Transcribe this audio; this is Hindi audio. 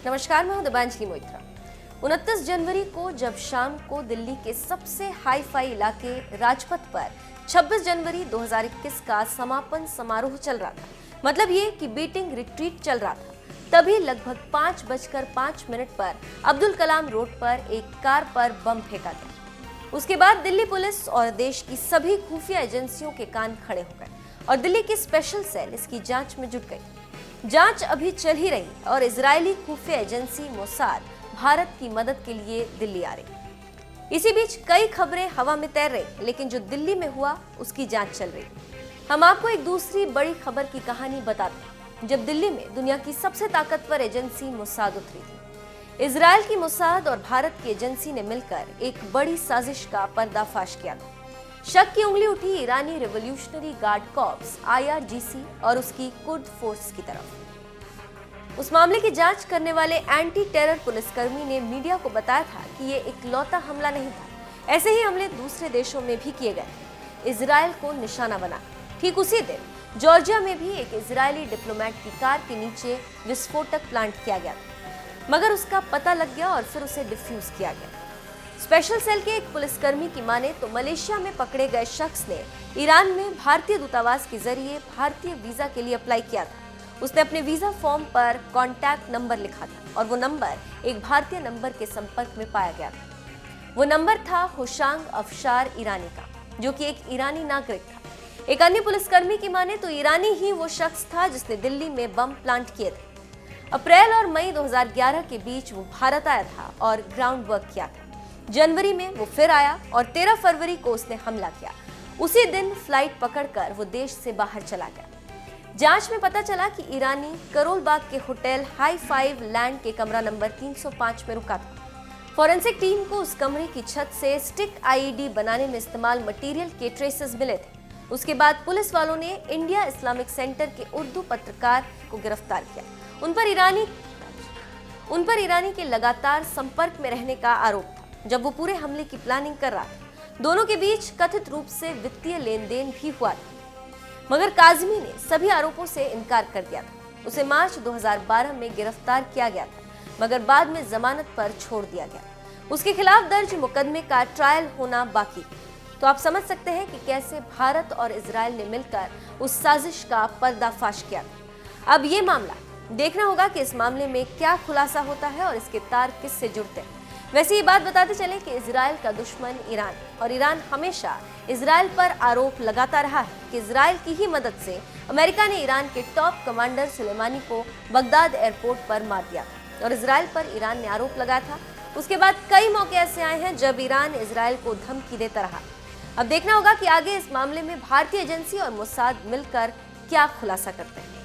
नमस्कार, मैं हूं दिबांजलि मोइत्रा। 29 जनवरी को जब शाम को दिल्ली के सबसे हाई फाई इलाके राजपथ पर 26 जनवरी 2021 का समापन समारोह चल रहा था, मतलब ये कि बीटिंग रिट्रीट चल रहा था, तभी लगभग 5:05 पर अब्दुल कलाम रोड पर एक कार पर बम फेंका गया। उसके बाद दिल्ली पुलिस और देश की सभी खुफिया एजेंसियों के कान खड़े हो गए और दिल्ली की स्पेशल सेल इसकी जांच में जुट गई। जांच अभी चल ही रही और इजरायली खुफिया एजेंसी मोसाद भारत की मदद के लिए दिल्ली आ रही। इसी बीच कई खबरें हवा में तैर रही, लेकिन जो दिल्ली में हुआ उसकी जांच चल रही। हम आपको एक दूसरी बड़ी खबर की कहानी बताते हैं, जब दिल्ली में दुनिया की सबसे ताकतवर एजेंसी मोसाद उतरी थी। इजरायल की मोसाद और भारत की एजेंसी ने मिलकर एक बड़ी साजिश का पर्दाफाश किया था। शक की उंगली उठी ईरानी रिवॉल्यूशनरी गार्ड कॉर्प्स IRGC और उसकी कुर्द फोर्स की तरफ। उस मामले की जांच करने वाले एंटी टेरर पुलिसकर्मी ने मीडिया को बताया था कि ये इकलौता हमला नहीं था, ऐसे ही हमले दूसरे देशों में भी किए गए, इजरायल को निशाना बना। ठीक उसी दिन जॉर्जिया में भी एक इजरायली डिप्लोमेट की कार के नीचे विस्फोटक प्लांट किया गया था, मगर उसका पता लग गया और फिर उसे डिफ्यूज किया गया। स्पेशल सेल के एक पुलिसकर्मी की माने तो मलेशिया में पकड़े गए शख्स ने ईरान में भारतीय दूतावास के जरिए भारतीय वीजा के लिए अप्लाई किया था। उसने अपने वीजा फॉर्म पर कॉन्टैक्ट नंबर लिखा था और वो नंबर एक भारतीय नंबर के संपर्क में पाया गया था। वो नंबर था होशांग अफशार ईरानी का, जो कि एक ईरानी नागरिक था। एक अन्य पुलिसकर्मी की माने तो ईरानी ही वो शख्स था जिसने दिल्ली में बम प्लांट किए थे। अप्रैल और मई 2011 के बीच वो भारत आया था और ग्राउंड वर्क किया था। जनवरी में वो फिर आया और 13 फरवरी को उसने हमला किया। उसी दिन फ्लाइट पकड़कर वो देश से बाहर चला गया। जांच में पता चला कि ईरानी करोल बाग के होटल हाई फाइव लैंड के कमरा नंबर 305 में रुका था। फॉरेंसिक टीम को उस कमरे की छत से स्टिक IED बनाने में इस्तेमाल मटेरियल के ट्रेसेस मिले थे। उसके बाद पुलिस वालों ने इंडिया इस्लामिक सेंटर के उर्दू पत्रकार को गिरफ्तार किया। उन पर ईरानी के लगातार संपर्क में रहने का आरोप था जब वो पूरे हमले की प्लानिंग कर रहा था। दोनों के बीच कथित रूप से वित्तीय लेन देन भी हुआ था, मगर काज़मी ने सभी आरोपों से इनकार कर दिया था। उसे मार्च 2012 में गिरफ्तार किया गया था, मगर बाद में जमानत पर छोड़ दिया गया। उसके खिलाफ दर्ज मुकदमे का ट्रायल होना बाकी। तो आप समझ सकते हैं कि कैसे भारत और इजरायल ने मिलकर उस साजिश का पर्दाफाश किया। अब ये मामला देखना होगा कि इस मामले में क्या खुलासा होता है और इसके तार किससे जुड़ते हैं। वैसे ये बात बताते चले कि इजरायल का दुश्मन ईरान और ईरान हमेशा इजरायल पर आरोप लगाता रहा है कि इजरायल की ही मदद से अमेरिका ने ईरान के टॉप कमांडर सुलेमानी को बगदाद एयरपोर्ट पर मार दिया और इजरायल पर ईरान ने आरोप लगाया था। उसके बाद कई मौके ऐसे आए हैं जब ईरान इजरायल को धमकी देता रहा। अब देखना होगा कि आगे इस मामले में भारतीय एजेंसी और मोसाद मिलकर क्या खुलासा करते हैं।